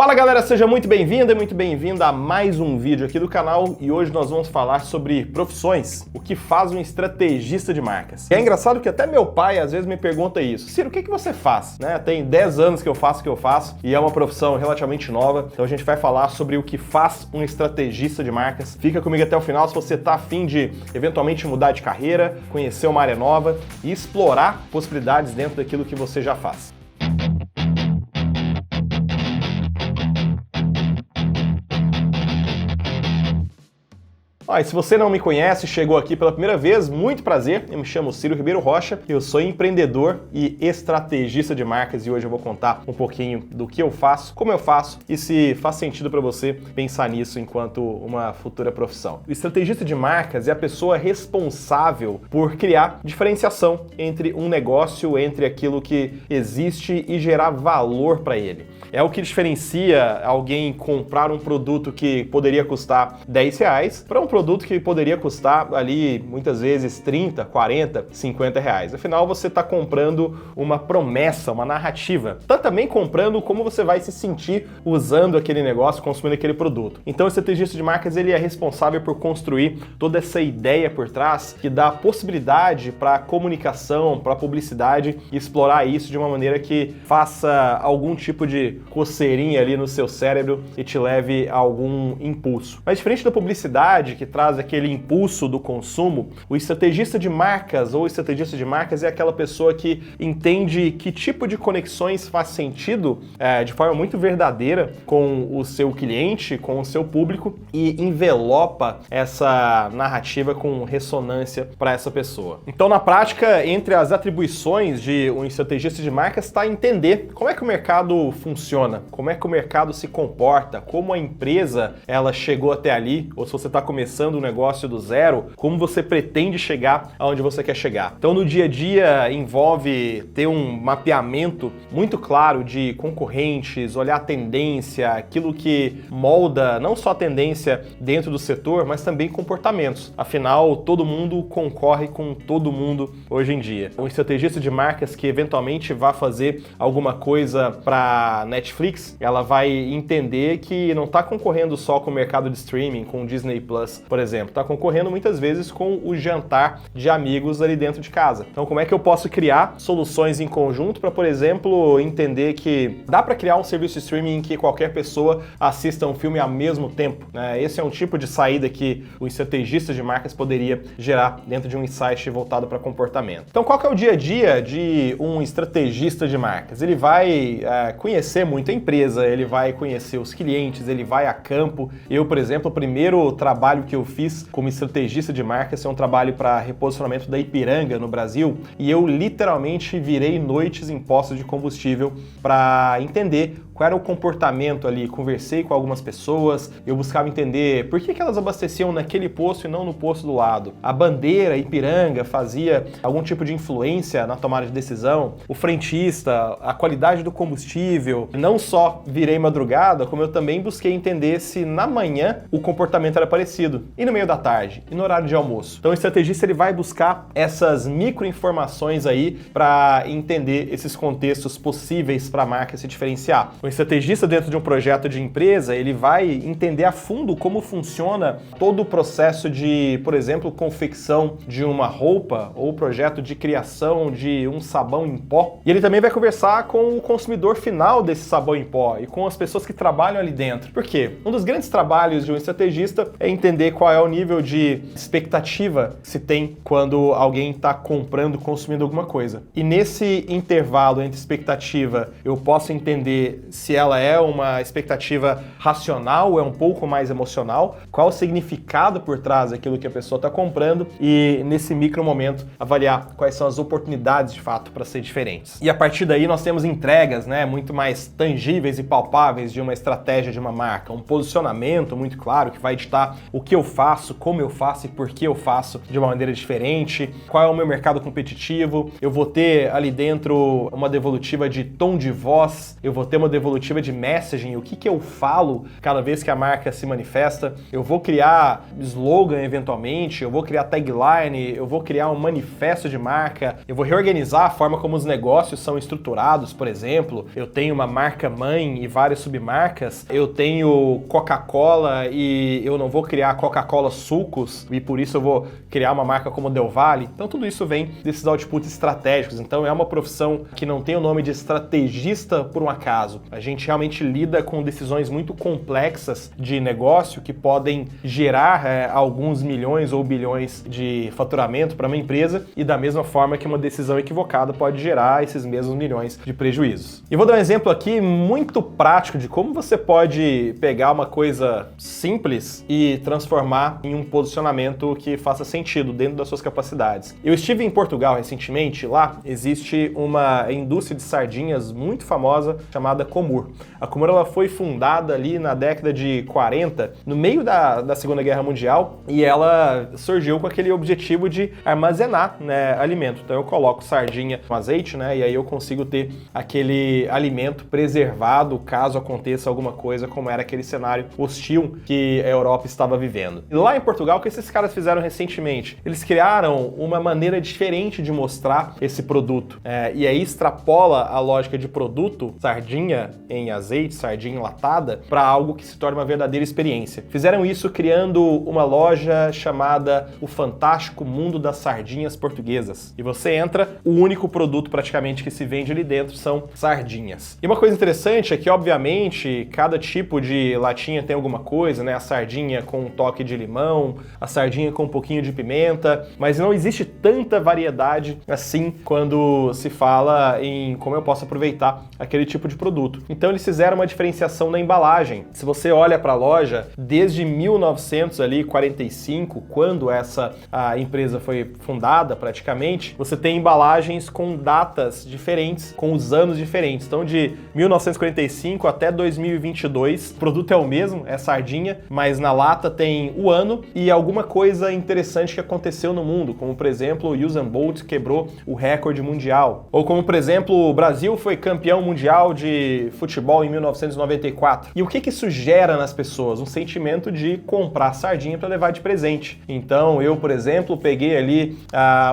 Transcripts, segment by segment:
Fala galera, seja muito bem-vindo e muito bem-vinda a mais um vídeo aqui do canal e hoje nós vamos falar sobre profissões, o que faz um estrategista de marcas. E é engraçado que até meu pai às vezes me pergunta isso: Ciro, o que você faz? Tem 10 anos que eu faço o que eu faço e é uma profissão relativamente nova, então a gente vai falar sobre o que faz um estrategista de marcas. Fica comigo até o final se você tá afim de eventualmente mudar de carreira, conhecer uma área nova e explorar possibilidades dentro daquilo que você já faz. E se você não me conhece, chegou aqui pela primeira vez, muito prazer, eu me chamo Ciro Ribeiro Rocha, eu sou empreendedor e estrategista de marcas e hoje eu vou contar um pouquinho do que eu faço, como eu faço e se faz sentido para você pensar nisso enquanto uma futura profissão. O estrategista de marcas é a pessoa responsável por criar diferenciação entre um negócio, entre aquilo que existe e gerar valor para ele. É o que diferencia alguém comprar um produto que poderia custar R$10 para um produto que poderia custar ali muitas vezes 30, 40, 50 reais. Afinal, você está comprando uma promessa, uma narrativa. Está também comprando como você vai se sentir usando aquele negócio, consumindo aquele produto. Então, o estrategista de marcas ele é responsável por construir toda essa ideia por trás que dá possibilidade para a comunicação, para a publicidade e explorar isso de uma maneira que faça algum tipo de coceirinha ali no seu cérebro e te leve a algum impulso. Mas diferente da publicidade que traz aquele impulso do consumo, o estrategista de marcas ou estrategista de marcas é aquela pessoa que entende que tipo de conexões faz sentido de forma muito verdadeira com o seu cliente, com o seu público e envelopa essa narrativa com ressonância para essa pessoa. Então, na prática, entre as atribuições de um estrategista de marcas está entender como é que o mercado funciona, como é que o mercado se comporta, como a empresa ela chegou até ali, ou se você está começando um negócio do zero, como você pretende chegar aonde você quer chegar. Então, no dia a dia, envolve ter um mapeamento muito claro de concorrentes, olhar a tendência, aquilo que molda não só a tendência dentro do setor, mas também comportamentos. Afinal, todo mundo concorre com todo mundo hoje em dia. Um estrategista de marcas que eventualmente vai fazer alguma coisa para Netflix, ela vai entender que não está concorrendo só com o mercado de streaming, com o Disney Plus, por exemplo, está concorrendo muitas vezes com o jantar de amigos ali dentro de casa. Então, como é que eu posso criar soluções em conjunto para, por exemplo, entender que dá para criar um serviço de streaming em que qualquer pessoa assista um filme ao mesmo tempo, né? Esse é um tipo de saída que o estrategista de marcas poderia gerar dentro de um insight voltado para comportamento. Então, qual que é o dia a dia de um estrategista de marcas? Ele vai conhecer muito a empresa, ele vai conhecer os clientes, ele vai a campo. Eu, por exemplo, o primeiro trabalho que eu fiz como estrategista de marcas é um trabalho para reposicionamento da Ipiranga no Brasil e eu literalmente virei noites em postos de combustível para entender qual era o comportamento ali. Conversei com algumas pessoas, eu buscava entender por que elas abasteciam naquele posto e não no posto do lado. A bandeira Ipiranga fazia algum tipo de influência na tomada de decisão, o frentista, a qualidade do combustível. Não só virei madrugada, como eu também busquei entender se na manhã o comportamento era parecido, e no meio da tarde, e no horário de almoço. Então o estrategista ele vai buscar essas microinformações aí para entender esses contextos possíveis para a marca se diferenciar. O estrategista dentro de um projeto de empresa, ele vai entender a fundo como funciona todo o processo de, por exemplo, confecção de uma roupa ou projeto de criação de um sabão em pó. E ele também vai conversar com o consumidor final desse sabão em pó e com as pessoas que trabalham ali dentro. Por quê? Um dos grandes trabalhos de um estrategista é entender qual é o nível de expectativa que se tem quando alguém está comprando, consumindo alguma coisa. E nesse intervalo entre expectativa, eu posso entender se ela é uma expectativa racional ou é um pouco mais emocional, qual o significado por trás daquilo que a pessoa está comprando e, nesse micro momento, avaliar quais são as oportunidades de fato para ser diferentes. E a partir daí nós temos entregas, muito mais tangíveis e palpáveis de uma estratégia de uma marca, um posicionamento muito claro que vai ditar o que eu faço, como eu faço e por que eu faço de uma maneira diferente, qual é o meu mercado competitivo, eu vou ter ali dentro uma devolutiva de tom de voz, eu vou ter uma devolutiva evolutiva de messaging, o que eu falo cada vez que a marca se manifesta. Eu vou criar slogan eventualmente, eu vou criar tagline, eu vou criar um manifesto de marca, eu vou reorganizar a forma como os negócios são estruturados, por exemplo. Eu tenho uma marca mãe e várias submarcas, eu tenho Coca-Cola e eu não vou criar Coca-Cola Sucos e por isso eu vou criar uma marca como Del Valle. Então tudo isso vem desses outputs estratégicos. Então é uma profissão que não tem o nome de estrategista por um acaso. A gente realmente lida com decisões muito complexas de negócio que podem gerar alguns milhões ou bilhões de faturamento para uma empresa e da mesma forma que uma decisão equivocada pode gerar esses mesmos milhões de prejuízos. E vou dar um exemplo aqui muito prático de como você pode pegar uma coisa simples e transformar em um posicionamento que faça sentido dentro das suas capacidades. Eu estive em Portugal recentemente, lá existe uma indústria de sardinhas muito famosa chamada Comur. A Comur ela foi fundada ali na década de 40, no meio da Segunda Guerra Mundial, e ela surgiu com aquele objetivo de armazenar, né, alimento. Então eu coloco sardinha no azeite, né, e aí eu consigo ter aquele alimento preservado caso aconteça alguma coisa, como era aquele cenário hostil que a Europa estava vivendo. E lá em Portugal, o que esses caras fizeram recentemente? Eles criaram uma maneira diferente de mostrar esse produto, e aí extrapola a lógica de produto, sardinha em azeite, sardinha enlatada, para algo que se torne uma verdadeira experiência. Fizeram isso criando uma loja chamada O Fantástico Mundo das Sardinhas Portuguesas. E você entra, o único produto praticamente que se vende ali dentro são sardinhas. E uma coisa interessante é que, obviamente, cada tipo de latinha tem alguma coisa, né? A sardinha com um toque de limão, a sardinha com um pouquinho de pimenta, mas não existe tanta variedade assim quando se fala em como eu posso aproveitar aquele tipo de produto. Então eles fizeram uma diferenciação na embalagem. Se você olha para a loja, desde 1945, quando a empresa foi fundada praticamente, você tem embalagens com datas diferentes, com os anos diferentes. Então de 1945 até 2022, o produto é o mesmo, é sardinha, mas na lata tem o ano e alguma coisa interessante que aconteceu no mundo, como por exemplo, o Usain Bolt quebrou o recorde mundial, ou como por exemplo, o Brasil foi campeão mundial de futebol em 1994. E o que isso gera nas pessoas? Um sentimento de comprar sardinha para levar de presente. Então eu, por exemplo, peguei ali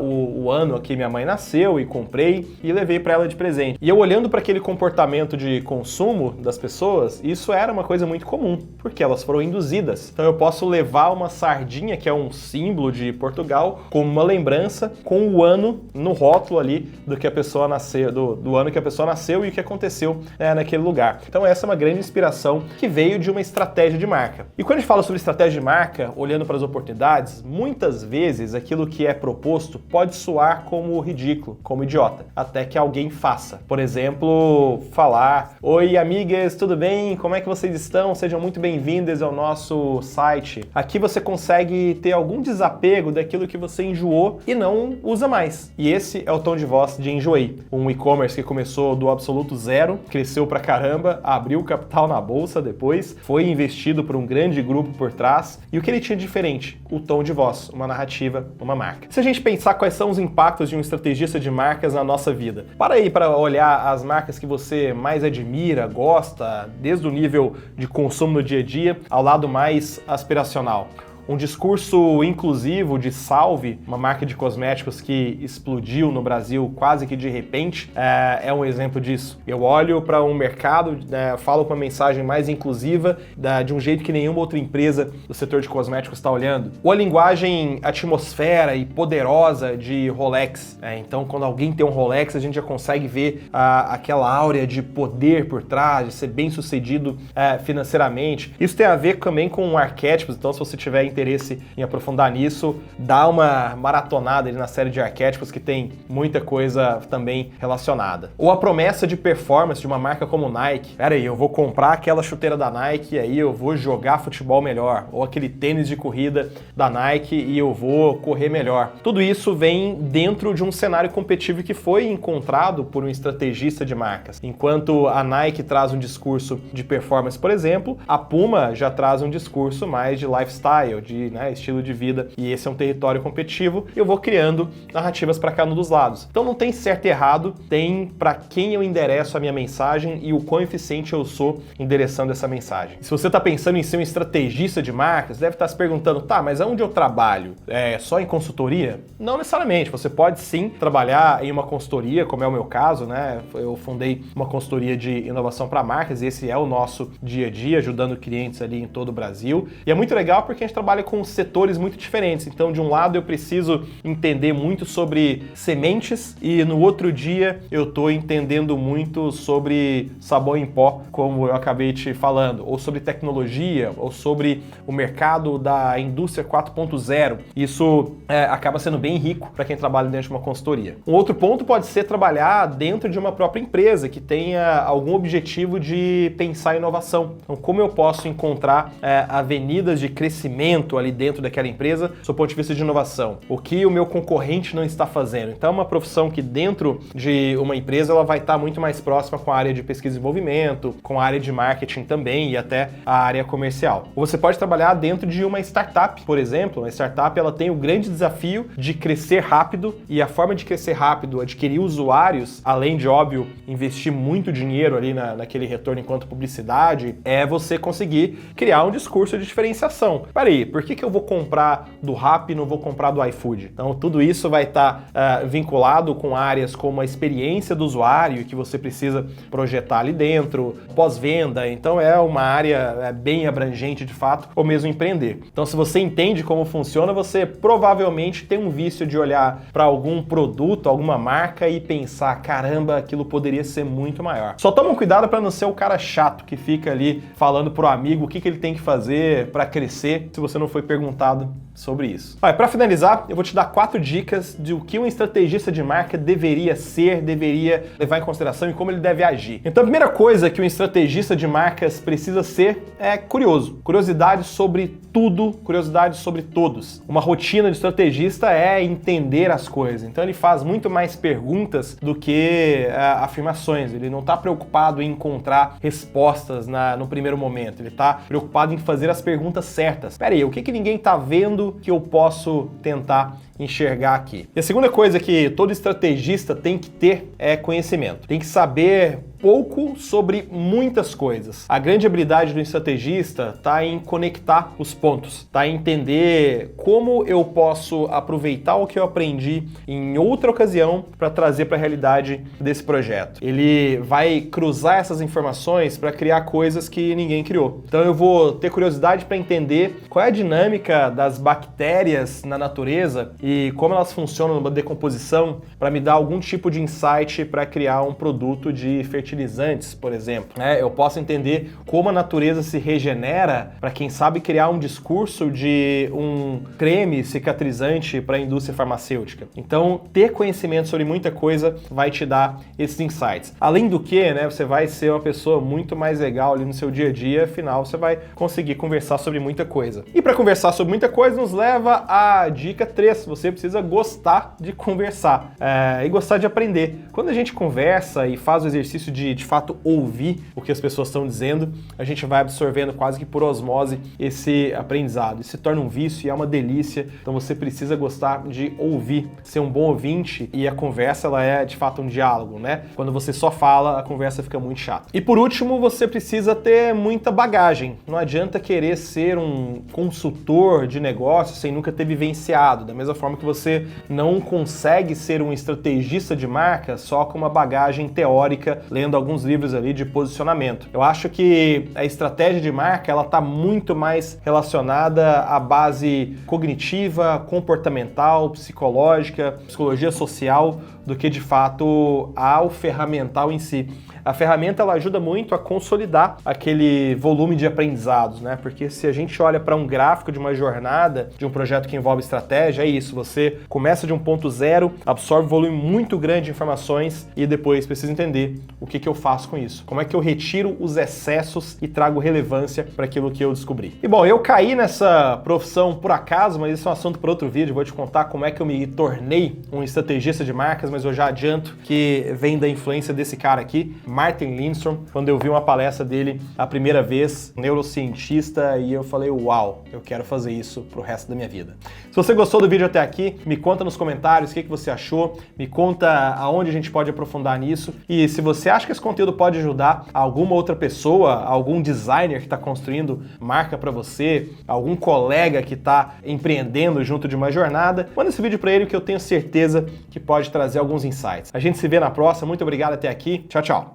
o ano que minha mãe nasceu e comprei e levei para ela de presente. E eu olhando para aquele comportamento de consumo das pessoas, isso era uma coisa muito comum, porque elas foram induzidas. Então eu posso levar uma sardinha, que é um símbolo de Portugal, como uma lembrança com o ano no rótulo ali do que a pessoa nasceu, do ano que a pessoa nasceu e o que aconteceu, né, naquele lugar. Então essa é uma grande inspiração que veio de uma estratégia de marca. E quando a gente fala sobre estratégia de marca, olhando para as oportunidades, muitas vezes aquilo que é proposto pode soar como ridículo, como idiota, até que alguém faça. Por exemplo, falar: "Oi, amigas, tudo bem? Como é que vocês estão? Sejam muito bem-vindas ao nosso site." Aqui você consegue ter algum desapego daquilo que você enjoou e não usa mais. E esse é o tom de voz de Enjoei, um e-commerce que começou do absoluto zero, cresceu pra caramba, abriu capital na bolsa depois, foi investido por um grande grupo por trás. E o que ele tinha de diferente? O tom de voz, uma narrativa, uma marca. Se a gente pensar quais são os impactos de um estrategista de marcas na nossa vida, para aí para olhar as marcas que você mais admira, gosta, desde o nível de consumo no dia a dia ao lado mais aspiracional. Um discurso inclusivo de Salve, uma marca de cosméticos que explodiu no Brasil quase que de repente, é um exemplo disso. Eu olho para um mercado, falo com uma mensagem mais inclusiva, de um jeito que nenhuma outra empresa do setor de cosméticos está olhando. Ou a linguagem atmosfera e poderosa de Rolex. Então, quando alguém tem um Rolex, a gente já consegue ver aquela áurea de poder por trás, de ser bem sucedido financeiramente. Isso tem a ver também com arquétipos, então se você tiver interesse em aprofundar nisso, dá uma maratonada ali na série de arquétipos que tem muita coisa também relacionada. Ou a promessa de performance de uma marca como Nike. Pera aí, eu vou comprar aquela chuteira da Nike e aí eu vou jogar futebol melhor. Ou aquele tênis de corrida da Nike e eu vou correr melhor. Tudo isso vem dentro de um cenário competitivo que foi encontrado por um estrategista de marcas. Enquanto a Nike traz um discurso de performance, por exemplo, a Puma já traz um discurso mais de lifestyle, de estilo de vida, e esse é um território competitivo, e eu vou criando narrativas para cada um dos lados. Então não tem certo e errado, tem para quem eu endereço a minha mensagem e o quão eficiente eu sou endereçando essa mensagem. Se você está pensando em ser um estrategista de marcas, deve estar se perguntando, tá, mas aonde eu trabalho? É só em consultoria? Não necessariamente, você pode sim trabalhar em uma consultoria, como é o meu caso, né? Eu fundei uma consultoria de inovação para marcas, e esse é o nosso dia a dia, ajudando clientes ali em todo o Brasil. E é muito legal porque a gente trabalha com setores muito diferentes. Então, de um lado, eu preciso entender muito sobre sementes e no outro dia eu estou entendendo muito sobre sabão em pó, como eu acabei te falando, ou sobre tecnologia, ou sobre o mercado da indústria 4.0. Isso acaba sendo bem rico para quem trabalha dentro de uma consultoria. Um outro ponto pode ser trabalhar dentro de uma própria empresa que tenha algum objetivo de pensar em inovação. Então, como eu posso encontrar avenidas de crescimento ali dentro daquela empresa, do ponto de vista de inovação? O que o meu concorrente não está fazendo? Então, é uma profissão que dentro de uma empresa ela vai estar muito mais próxima com a área de pesquisa e desenvolvimento, com a área de marketing também e até a área comercial. Ou você pode trabalhar dentro de uma startup, por exemplo. Uma startup ela tem o grande desafio de crescer rápido, e a forma de crescer rápido, adquirir usuários, além de, óbvio, investir muito dinheiro ali naquele retorno enquanto publicidade, é você conseguir criar um discurso de diferenciação. Peraí, por que eu vou comprar do Rappi e não vou comprar do iFood? Então, tudo isso vai estar vinculado com áreas como a experiência do usuário, que você precisa projetar ali dentro, pós-venda. Então, é uma área bem abrangente, de fato, ou mesmo empreender. Então, se você entende como funciona, você provavelmente tem um vício de olhar para algum produto, alguma marca e pensar, caramba, aquilo poderia ser muito maior. Só toma cuidado para não ser o cara chato que fica ali falando pro amigo o que ele tem que fazer para crescer, se você não foi perguntado sobre isso. Para finalizar, eu vou te dar 4 dicas de o que um estrategista de marca deveria ser, deveria levar em consideração e como ele deve agir. Então, a primeira coisa que um estrategista de marcas precisa ser é curioso. Curiosidade sobre tudo, curiosidade sobre todos. Uma rotina de estrategista é entender as coisas. Então, ele faz muito mais perguntas do que afirmações. Ele não está preocupado em encontrar respostas no primeiro momento. Ele está preocupado em fazer as perguntas certas. Pera aí, o que ninguém está vendo que eu posso tentar enxergar aqui? E a segunda coisa que todo estrategista tem que ter é conhecimento. Tem que saber pouco sobre muitas coisas. A grande habilidade do estrategista está em conectar os pontos, está em entender como eu posso aproveitar o que eu aprendi em outra ocasião para trazer para a realidade desse projeto. Ele vai cruzar essas informações para criar coisas que ninguém criou. Então eu vou ter curiosidade para entender qual é a dinâmica das bactérias na natureza e como elas funcionam numa decomposição para me dar algum tipo de insight para criar um produto de fertilizantes, por exemplo. Eu posso entender como a natureza se regenera para, quem sabe, criar um discurso de um creme cicatrizante para a indústria farmacêutica. Então, ter conhecimento sobre muita coisa vai te dar esses insights. Além do que, você vai ser uma pessoa muito mais legal ali no seu dia a dia, afinal, você vai conseguir conversar sobre muita coisa. E para conversar sobre muita coisa, nos leva à dica 3. Você precisa gostar de conversar e gostar de aprender. Quando a gente conversa e faz o exercício de fato ouvir o que as pessoas estão dizendo, a gente vai absorvendo quase que por osmose esse aprendizado. Isso se torna um vício e é uma delícia. Então você precisa gostar de ouvir, ser um bom ouvinte, e a conversa ela é de fato um diálogo, Quando você só fala, a conversa fica muito chata. E por último, você precisa ter muita bagagem. Não adianta querer ser um consultor de negócios sem nunca ter vivenciado. Da mesma forma que você não consegue ser um estrategista de marca só com uma bagagem teórica, lendo alguns livros ali de posicionamento. Eu acho que a estratégia de marca ela está muito mais relacionada à base cognitiva, comportamental, psicológica, psicologia social, do que de fato ao ferramental em si. A ferramenta ela ajuda muito a consolidar aquele volume de aprendizados, Porque se a gente olha para um gráfico de uma jornada, de um projeto que envolve estratégia, é isso, você começa de um ponto zero, absorve um volume muito grande de informações e depois precisa entender o que eu faço com isso. Como é que eu retiro os excessos e trago relevância para aquilo que eu descobri. E bom, eu caí nessa profissão por acaso, mas isso é um assunto para outro vídeo, vou te contar como é que eu me tornei um estrategista de marcas, mas mas eu já adianto que vem da influência desse cara aqui, Martin Lindstrom, quando eu vi uma palestra dele a primeira vez, neurocientista, e eu falei, uau, eu quero fazer isso pro resto da minha vida. Se você gostou do vídeo até aqui, me conta nos comentários o que você achou, me conta aonde a gente pode aprofundar nisso, e se você acha que esse conteúdo pode ajudar alguma outra pessoa, algum designer que está construindo marca para você, algum colega que está empreendendo junto de uma jornada, manda esse vídeo para ele que eu tenho certeza que pode trazer alguns insights. A gente se vê na próxima, muito obrigado até aqui, tchau, tchau!